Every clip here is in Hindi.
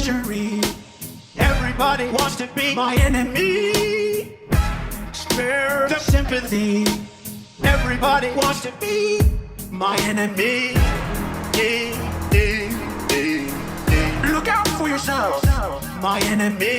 treasury. Everybody wants to be my enemy. Spare the sympathy. Everybody wants to be my enemy. Look out for yourself, my enemy.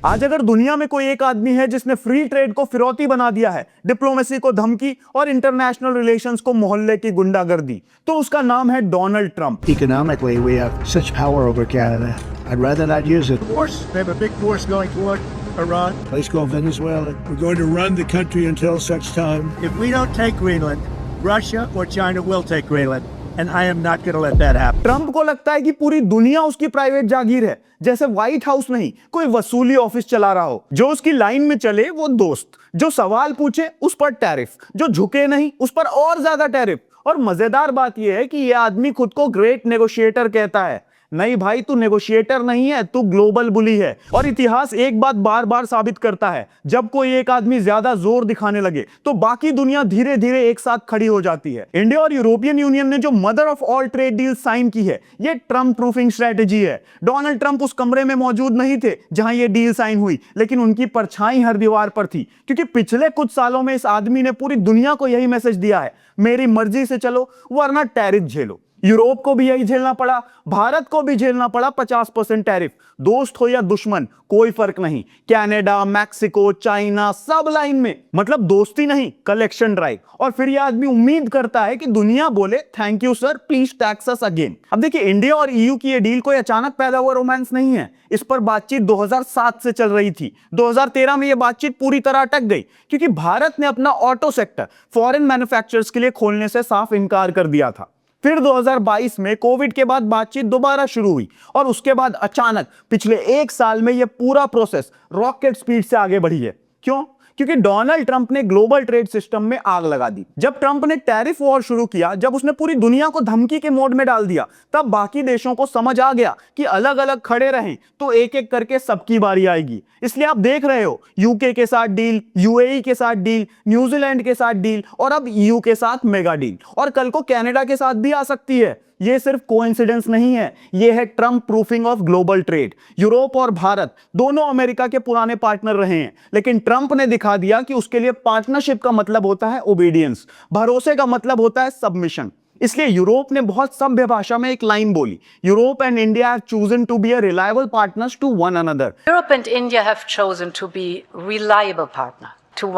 आज अगर दुनिया में कोई एक आदमी है जिसने फ्री ट्रेड को फिरौती बना दिया है, डिप्लोमेसी को धमकी और इंटरनेशनल रिलेशंस को मोहल्ले की गुंडागर्दी, तो उसका नाम है Donald Trump. Economically, we have such power over Canada. I'd rather not use it. They have a big force going toward Iran. Let's go Venezuela. We're going to run the country until such time. If we don't take Greenland, Russia or China will take Greenland. And I am not going to let that happen. Trump को लगता है कि पूरी दुनिया उसकी प्राइवेट जागीर है, जैसे व्हाइट हाउस नहीं कोई वसूली ऑफिस चला रहा हो। जो उसकी लाइन में चले वो दोस्त, जो सवाल पूछे उस पर टैरिफ, जो झुके नहीं उस पर और ज्यादा टैरिफ। और मजेदार बात यह है कि यह आदमी खुद को ग्रेट नेगोशिएटर कहता है। नहीं भाई, तू नेगोशिएटर नहीं है, तू ग्लोबल बुली है। और इतिहास एक बात बार बार साबित करता है, जब कोई एक आदमी ज्यादा जोर दिखाने लगे तो बाकी दुनिया धीरे धीरे एक साथ खड़ी हो जाती है। इंडिया और यूरोपियन यूनियन ने जो mother of all trade deal sign की है, ये ट्रंप प्रूफिंग स्ट्रेटेजी है। डोनाल्ड ट्रंप उस कमरे में मौजूद नहीं थे जहां ये डील साइन हुई, लेकिन उनकी परछाई हर दीवार पर थी, क्योंकि पिछले कुछ सालों में इस आदमी ने पूरी दुनिया को यही मैसेज दिया है, मेरी मर्जी से चलो वरना टैरिफ झेलो। यूरोप को भी यही झेलना पड़ा, भारत को भी झेलना पड़ा 50% टैरिफ। दोस्त हो या दुश्मन कोई फर्क नहीं, कनाडा, मैक्सिको, चाइना सब लाइन में। मतलब दोस्ती नहीं, कलेक्शन ड्राइव। और फिर यह आदमी उम्मीद करता है कि दुनिया बोले thank you sir, please tax us again. अब देखिए, इंडिया और ईयू की यह डील कोई अचानक पैदा हुआ रोमांस नहीं है। इस पर बातचीत 2007 से चल रही थी। 2013 में यह बातचीत पूरी तरह अटक गई, क्योंकि भारत ने अपना ऑटो सेक्टर फॉरेन मैन्युफैक्चरर्स के लिए खोलने से साफ इनकार कर दिया था। फिर 2022 में कोविड के बाद बातचीत दोबारा शुरू हुई, और उसके बाद अचानक पिछले एक साल में यह पूरा प्रोसेस रॉकेट स्पीड से आगे बढ़ी है। क्यों? क्योंकि डोनाल्ड ट्रंप ने ग्लोबल ट्रेड सिस्टम में आग लगा दी। जब ट्रंप ने टैरिफ वॉर शुरू किया, जब उसने पूरी दुनिया को धमकी के मोड में डाल दिया, तब बाकी देशों को समझ आ गया कि अलग अलग खड़े रहें तो एक एक करके सबकी बारी आएगी। इसलिए आप देख रहे हो यूके के साथ डील, यूएई के साथ डील, न्यूजीलैंड के साथ डील, और अब ईयू के साथ मेगा डील, और कल को कनाडा के साथ भी आ सकती है। ये सिर्फ कोइंसिडेंस नहीं है, ये है Trump proofing of global trade. Europe और भारत दोनों अमेरिका के पुराने पार्टनर रहे हैं, लेकिन ट्रंप ने दिखा दिया कि उसके लिए पार्टनरशिप का मतलब होता है ओबीडियंस, भरोसे का मतलब होता है सबमिशन। इसलिए यूरोप ने बहुत सभ्य भाषा में एक लाइन बोली, Europe and India have chosen to be a reliable partners to one another. Europe and India have chosen to be reliable partner to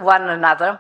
one another,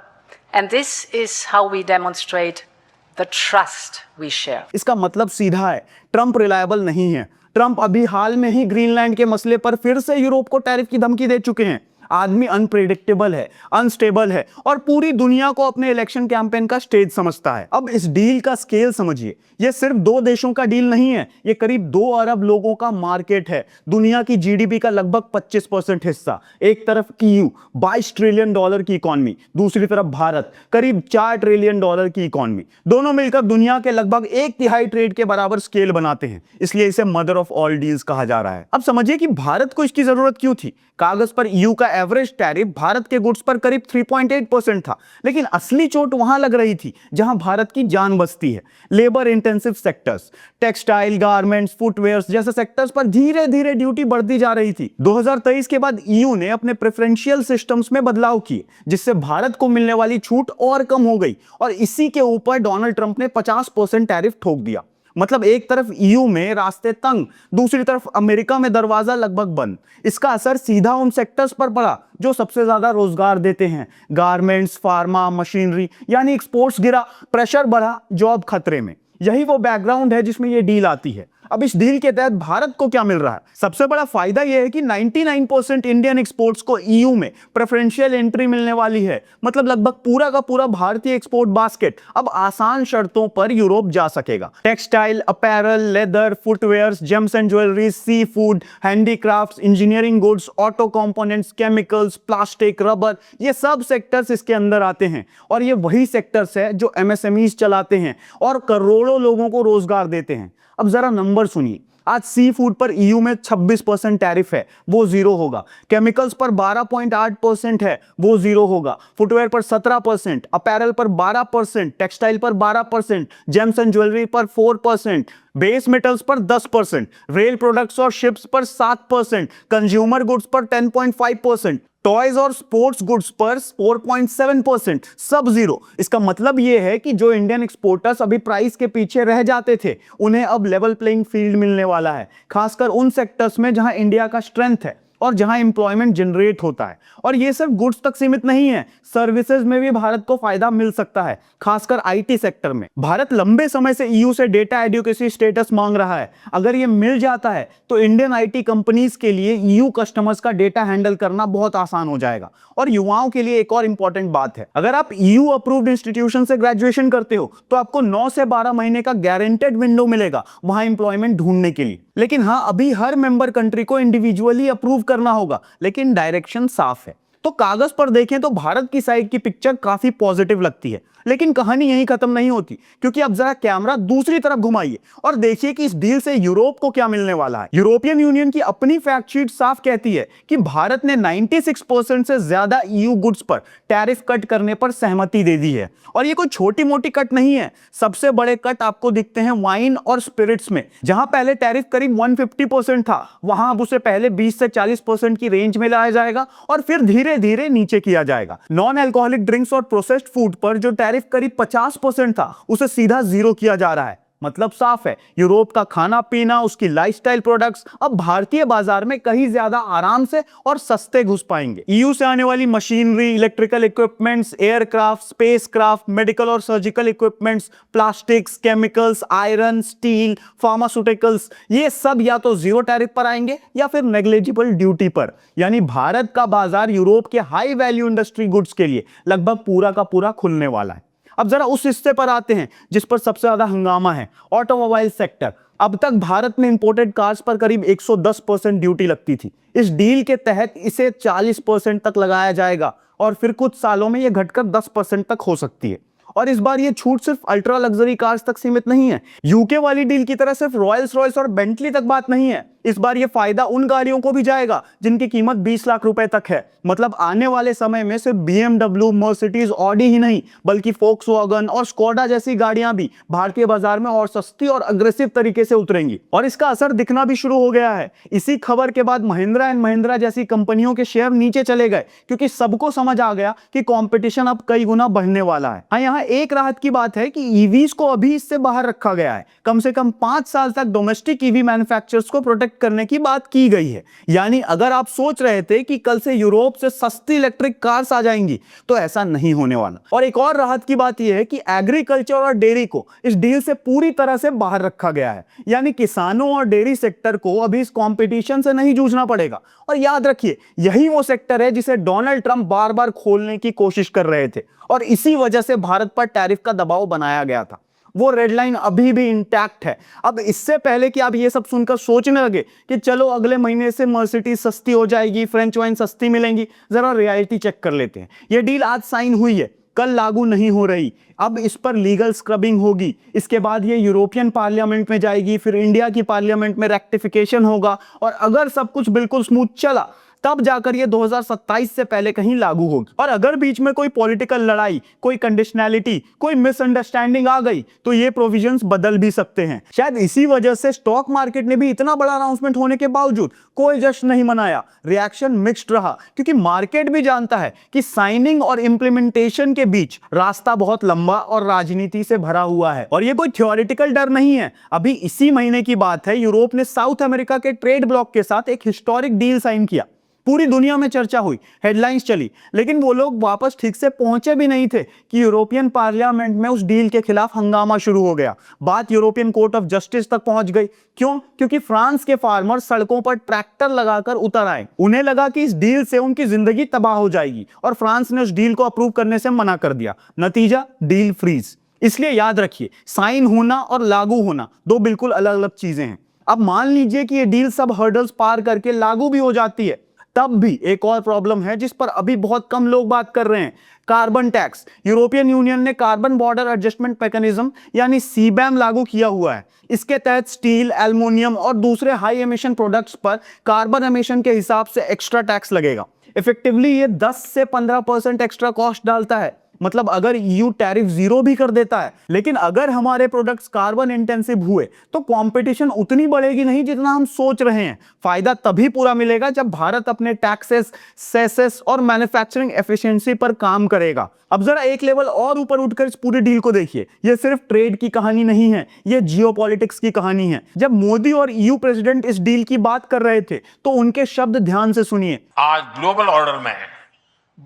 and this is how we demonstrate the trust we share. इसका मतलब सीधा है, ट्रंप रिलायबल नहीं है। ट्रंप अभी हाल में ही ग्रीनलैंड के मसले पर फिर से यूरोप को टैरिफ की धमकी दे चुके हैं। आदमी अनप्रेडिक्टेबल है, अनस्टेबल है, और पूरी दुनिया को अपने इलेक्शन कैंपेन का स्टेज समझता है। अब इस डील का स्केल समझिए, यह सिर्फ दो देशों का डील नहीं है, यह करीब 2 अरब लोगों का मार्केट है, दुनिया की जीडीपी का लगभग 25% हिस्सा। एक तरफ ईयू $22 ट्रिलियन की इकॉनमी, दूसरी तरफ भारत करीब $4 ट्रिलियन की इकॉनमी। दोनों मिलकर दुनिया के लगभग 1/3 ट्रेड के बराबर स्केल बनाते हैं, इसलिए इसे मदर ऑफ ऑल डील्स कहा जा रहा है। अब समझिए कि भारत को इसकी जरूरत क्यों थी। कागज पर ईयू का एवरेज टैरिफ भारत के गुड्स पर करीब 3.8% था, लेकिन असली चोट वहां लग रही थी जहां भारत की जान बसती है। Labour intensive sectors, textile, garments, footwears जैसे सेक्टर्स पर धीरे धीरे ड्यूटी बढ़ती जा रही थी। 2023 के बाद ईयू ने अपने प्रेफरेंशियल सिस्टम्स में बदलाव किए, जिससे भारत को मिलने वाली छूट और कम हो गई, और इसी के ऊपर डोनाल्ड ट्रंप ने 50% टैरिफ ठोक दिया। मतलब एक तरफ ईयू में रास्ते तंग, दूसरी तरफ अमेरिका में दरवाजा लगभग बंद। इसका असर सीधा उन सेक्टर्स पर पड़ा जो सबसे ज्यादा रोजगार देते हैं, गारमेंट्स, फार्मा, मशीनरी, यानी एक्सपोर्ट्स गिरा, प्रेशर बढ़ा, जॉब खतरे में। यही वो बैकग्राउंड है जिसमें ये डील आती है। अब इस डील के तहत भारत को क्या मिल रहा है? सबसे बड़ा फायदा यह है कि 99% इंडियन एक्सपोर्ट्स को ईयू में प्रेफरेंशियल एंट्री मिलने वाली है। मतलब लगभग पूरा का पूरा भारतीय एक्सपोर्ट बास्केट अब आसान शर्तों पर यूरोप जा सकेगा। Textile, apparel, leather, footwears, gems and jewellery, sea food, handicrafts, engineering goods, auto components, chemicals, plastic, rubber, ये सब सेक्टर्स इसके अंदर आते हैं। और ये वही सेक्टर्स है जो एमएसएमईज चलाते हैं और करोड़ों लोगों को रोजगार देते हैं। अब जरा नंबर सुनिए, आज सी फूड पर ईयू में 26% टैरिफ है, वो जीरो होगा। केमिकल्स पर 12.8% है, वो जीरो होगा। फुटवेयर पर 17%, अपैरल पर 12%, टेक्सटाइल पर 12%, जेम्स एंड ज्वेलरी पर 4%, बेस मेटल्स पर 10%, रेल प्रोडक्ट्स और शिप्स पर 7%, कंज्यूमर गुड्स पर 10.5%, टॉयज और स्पोर्ट्स गुड्स पर 4.7%, सब जीरो। इसका मतलब यह है कि जो इंडियन एक्सपोर्टर्स अभी प्राइस के पीछे रह जाते थे, उन्हें अब लेवल प्लेइंग फील्ड मिलने वाला है, खासकर उन सेक्टर्स में जहां इंडिया का स्ट्रेंथ है और जहां एम्प्लॉयमेंट जनरेट होता है। और ये सिर्फ गुड्स तक सीमित नहीं है, सर्विसेज में भी भारत को फायदा मिल सकता है, खासकर आईटी सेक्टर में। भारत लंबे समय से ईयू से डेटा एडुकेसी स्टेटस मांग रहा है। अगर ये मिल जाता है तो इंडियन आईटी कंपनीज के लिए ईयू कस्टमर्स का डेटा हैंडल करना बहुत आसान हो जाएगा। और युवाओं के लिए एक और इंपॉर्टेंट बात है, अगर आप ईयू अप्रूव्ड इंस्टीट्यूशन से ग्रेजुएशन करते हो तो आपको 9 से 12 महीने का गारंटेड विंडो मिलेगा वहां एम्प्लॉयमेंट ढूंढने के लिए। लेकिन हाँ, अभी हर मेंबर कंट्री को इंडिविजुअली अप्रूव करना होगा, लेकिन डायरेक्शन साफ है। तो कागज पर देखें तो भारत की साइड की पिक्चर काफी पॉजिटिव लगती है, लेकिन कहानी यहीं खत्म नहीं होती, क्योंकि अब जरा कैमरा दूसरी तरफ घुमाइए और देखिए कि इस डील से यूरोप को क्या मिलने वाला है। यूरोपियन यूनियन की अपनी फैक्ट शीट साफ कहती है कि भारत ने 96% से ज्यादा ईयू गुड्स पर टैरिफ कट करने पर सहमति दे दी है। और ये कोई छोटी मोटी कट नहीं है, सबसे बड़े कट आपको दिखते हैं वाइन और स्पिरिट्स में। जहां पहले टैरिफ करीब 150% था, वहां अब उसे पहले 20 से 40% की रेंज में लाया जाएगा और फिर धीरे धीरे नीचे किया जाएगा। नॉन अल्कोहलिक ड्रिंक्स और प्रोसेस्ड फूड पर जो टैरिफ करीब 50% था, उसे सीधा जीरो किया जा रहा है। मतलब साफ है, यूरोप का खाना पीना, उसकी लाइफस्टाइल प्रोडक्ट्स अब भारतीय बाजार में कहीं ज्यादा आराम से और सस्ते घुस पाएंगे। ईयू से आने वाली machinery, electrical equipments, aircraft, spacecraft, medical और surgical equipments, plastics, chemicals, iron, steel, pharmaceuticals, ये सब या तो जीरो टैरिफ पर आएंगे या फिर नेग्लिजिबल ड्यूटी पर। यानी भारत का बाजार यूरोप के हाई वैल्यू इंडस्ट्री गुड्स के लिए लगभग पूरा का पूरा खुलने वाला है। अब जरा उस हिस्से पर आते हैं जिस पर सबसे ज्यादा हंगामा है, ऑटोमोबाइल सेक्टर। अब तक भारत में इंपोर्टेड कार्स पर करीब 110% ड्यूटी लगती थी। इस डील के तहत इसे 40% तक लगाया जाएगा और फिर कुछ सालों में यह घटकर 10% तक हो सकती है। और इस बार ये छूट सिर्फ अल्ट्रा लग्जरी कार्स तक सीमित नहीं है। यूके वाली डील की तरह सिर्फ रॉयल्स रॉयस और बेंटली तक बात नहीं है। इस बार ये फायदा उन गाड़ियों को भी जाएगा जिनकी कीमत 20 लाख रुपए तक है। मतलब आने वाले समय में सिर्फ BMW, मर्सिडीज, ऑडी ही नहीं, बल्कि फोक्सवैगन और स्कोडा जैसी गाड़ियां भी भारतीय बाजार में और सस्ती और अग्रेसिव तरीके से उतरेंगी। और इसका असर दिखना भी शुरू हो गया है। इसी खबर के बाद महिंद्रा एंड महिंद्रा जैसी कंपनियों के शेयर नीचे चले गए, क्योंकि सबको समझ आ गया कि कंपटीशन अब कई गुना बढ़ने वाला है। हाँ, यहाँ एक राहत की बात है कि ईवीज को अभी इससे बाहर रखा गया है। कम से कम 5 साल तक डोमेस्टिक ईवी मैन्युफैक्चरर्स को प्रोटेक्ट करने की बात की गई है। यानी अगर आप सोच रहे थे कि कल से यूरोप से सस्ती इलेक्ट्रिक कार्स आ जाएंगी, तो ऐसा नहीं होने वाला। और एक और राहत की बात यह है कि एग्रीकल्चर और डेयरी को इस डील से पूरी तरह से बाहर रखा गया है। यानी किसानों और डेयरी सेक्टर को अभी इस कंपटीशन से नहीं जूझना पड़ेगा। और याद रखिए, यही वो सेक्टर है जिसे डोनाल्ड ट्रंप बार बार खोलने की कोशिश कर रहे थे और इसी वजह से भारत पर टैरिफ का दबाव बनाया गया था। वो रेड लाइन अभी भी इंटैक्ट है। अब इससे पहले कि आप ये सब सुनकर सोचने लगे कि चलो अगले महीने से मर्सिडीज सस्ती हो जाएगी, फ्रेंच वाइन सस्ती मिलेंगी, जरा रियलिटी चेक कर लेते हैं। ये डील आज साइन हुई है, कल लागू नहीं हो रही। अब इस पर लीगल स्क्रबिंग होगी, इसके बाद ये यूरोपियन पार्लियामेंट में जाएगी, फिर इंडिया की पार्लियामेंट में रेक्टिफिकेशन होगा और अगर सब कुछ बिल्कुल स्मूथ चला तब जाकर ये 2027 से पहले कहीं लागू होगी। और अगर बीच में कोई पॉलिटिकल लड़ाई, कोई कंडीशनैलिटी, कोई मिसअंडरस्टैंडिंग आ गई तो ये प्रोविजंस बदल भी सकते हैं। शायद इसी वजह से स्टॉक मार्केट ने भी इतना बड़ा अनाउंसमेंट होने के बावजूद कोई जश्न नहीं मनाया। रिएक्शन मिक्स्ड रहा, क्योंकि मार्केट भी जानता है कि साइनिंग और इंप्लीमेंटेशन के बीच रास्ता बहुत लंबा और राजनीति से भरा हुआ है। और ये कोई थ्योरेटिकल डर नहीं है। अभी इसी महीने की बात है, यूरोप ने साउथ अमेरिका के ट्रेड ब्लॉक के साथ एक हिस्टोरिक डील साइन किया। पूरी दुनिया में चर्चा हुई, हेडलाइंस चली, लेकिन वो लोग वापस ठीक से पहुंचे भी नहीं थे कि यूरोपियन पार्लियामेंट में उस डील के खिलाफ हंगामा शुरू हो गया। बात यूरोपियन कोर्ट ऑफ जस्टिस तक पहुंच गई। क्यों? क्योंकि फ्रांस के फार्मर सड़कों पर ट्रैक्टर लगाकर उतर आए। उन्हें लगा कि इस डील से उनकी जिंदगी तबाह हो जाएगी और फ्रांस ने उस डील को अप्रूव करने से मना कर दिया। नतीजा, डील फ्रीज। इसलिए याद रखिए, साइन होना और लागू होना दो बिल्कुल अलग अलग चीजें हैं। अब मान लीजिए कि ये डील सब हर्डल्स पार करके लागू भी हो जाती है, तब भी एक और प्रॉब्लम है जिस पर अभी बहुत कम लोग बात कर रहे हैं, कार्बन टैक्स। यूरोपियन यूनियन ने कार्बन बॉर्डर एडजस्टमेंट मैकेनिज्म यानी सीबैम लागू किया हुआ है। इसके तहत स्टील, एल्युमिनियम और दूसरे हाई एमिशन प्रोडक्ट्स पर कार्बन एमिशन के हिसाब से एक्स्ट्रा टैक्स लगेगा। इफेक्टिवली ये 10 से 15% एक्स्ट्रा कॉस्ट डालता है। मतलब अगर ईयू टैरिफ 0 भी कर देता है, लेकिन अगर हमारे प्रोडक्ट्स कार्बन इंटेंसिव हुए तो कंपटीशन उतनी बढ़ेगी नहीं जितना हम सोच रहे हैं। फायदा तभी पूरा मिलेगा जब भारत अपने टैक्सेस, सेसेस और मैन्युफैक्चरिंग एफिशिएंसी पर काम करेगा। अब जरा एक लेवल और ऊपर उठकर इस पूरी डील को देखिए। यह सिर्फ ट्रेड की कहानी नहीं है, यह जियोपॉलिटिक्स की कहानी है। जब मोदी और ईयू प्रेसिडेंट इस डील की बात कर रहे थे तो उनके शब्द ध्यान से सुनिए। आज ग्लोबल ऑर्डर में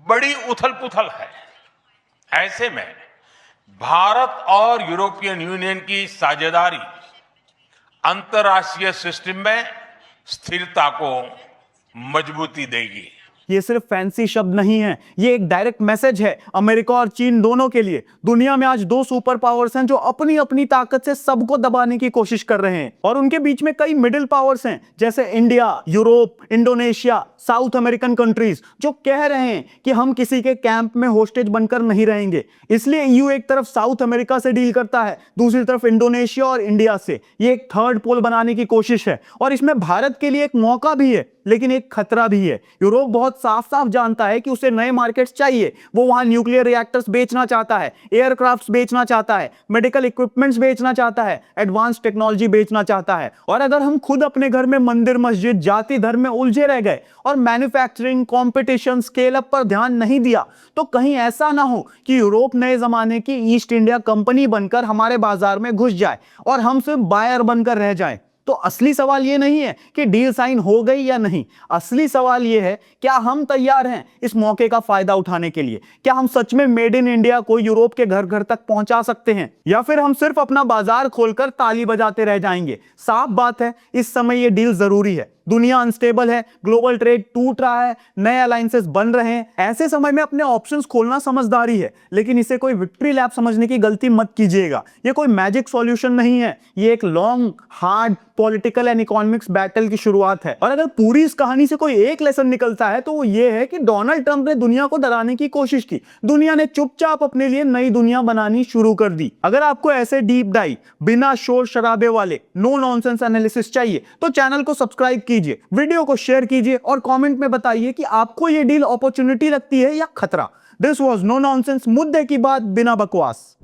बड़ी उथल पुथल है। ऐसे में भारत और यूरोपियन यूनियन की साझेदारी अंतर्राष्ट्रीय सिस्टम में स्थिरता को मजबूती देगी। ये सिर्फ फैंसी शब्द नहीं है, ये एक डायरेक्ट मैसेज है अमेरिका और चीन दोनों के लिए। दुनिया में आज 2 सुपर पावर्स हैं जो अपनी अपनी ताकत से सबको दबाने की कोशिश कर रहे हैं, और उनके बीच में कई मिडिल पावर्स हैं जैसे India, Europe, Indonesia, south American countries, जो कह रहे हैं कि हम किसी के कैंप में होस्टेज बनकर नहीं रहेंगे। इसलिए ईयू एक तरफ साउथ अमेरिका से डील करता है, दूसरी तरफ इंडोनेशिया और इंडिया से। ये एक थर्ड पोल बनाने की कोशिश है, और इसमें भारत के लिए एक मौका भी है लेकिन एक खतरा भी है। यूरोप बहुत साफ साफ जानता है कि उसे नए मार्केट्स चाहिए। वो वहां न्यूक्लियर रिएक्टर्स बेचना चाहता है, एयरक्राफ्ट्स बेचना चाहता है, मेडिकल इक्विपमेंट्स बेचना चाहता है, एडवांस टेक्नोलॉजी बेचना चाहता है। और अगर हम खुद अपने घर में मंदिर, मस्जिद, जाति, धर्म में उलझे रह गए और मैन्युफैक्चरिंग, कंपटीशन, स्केल अप पर ध्यान नहीं दिया तो कहीं ऐसा ना हो कि यूरोप नए जमाने की ईस्ट इंडिया कंपनी बनकर हमारे बाजार में घुस जाए और हम सिर्फ बायर बनकर रह जाए। तो असली सवाल यह नहीं है कि डील साइन हो गई या नहीं। असली सवाल यह है, क्या हम तैयार हैं इस मौके का फायदा उठाने के लिए? क्या हम सच में मेड इन इंडिया को यूरोप के घर घर तक पहुंचा सकते हैं, या फिर हम सिर्फ अपना बाजार खोलकर ताली बजाते रह जाएंगे? साफ बात है, इस समय यह डील जरूरी है। दुनिया अनस्टेबल है, ग्लोबल ट्रेड टूट रहा है, नए अलायंसेस बन रहे हैं। ऐसे समय में अपने ऑप्शंस खोलना समझदारी है, लेकिन इसे कोई विक्ट्री लैप समझने की गलती मत कीजिएगा। ये कोई मैजिक सॉल्यूशन नहीं है, ये एक long, hard political and economics battle की शुरुआत है। और अगर पूरी इस कहानी से कोई एक लेसन निकलता है तो वो ये है कि डोनाल्ड ट्रंप ने दुनिया को डराने की कोशिश की, दुनिया ने चुपचाप अपने लिए नई दुनिया बनानी शुरू कर दी। अगर आपको ऐसे डीप डाइव, बिना शोर शराबे वाले, नो नॉनसेंस एनालिसिस चाहिए तो चैनल को सब्सक्राइब कीजिए, वीडियो को शेयर कीजिए और कमेंट में बताइए कि आपको यह डील अपॉर्चुनिटी लगती है या खतरा। दिस वाज नो नॉनसेंस, मुद्दे की बात बिना बकवास।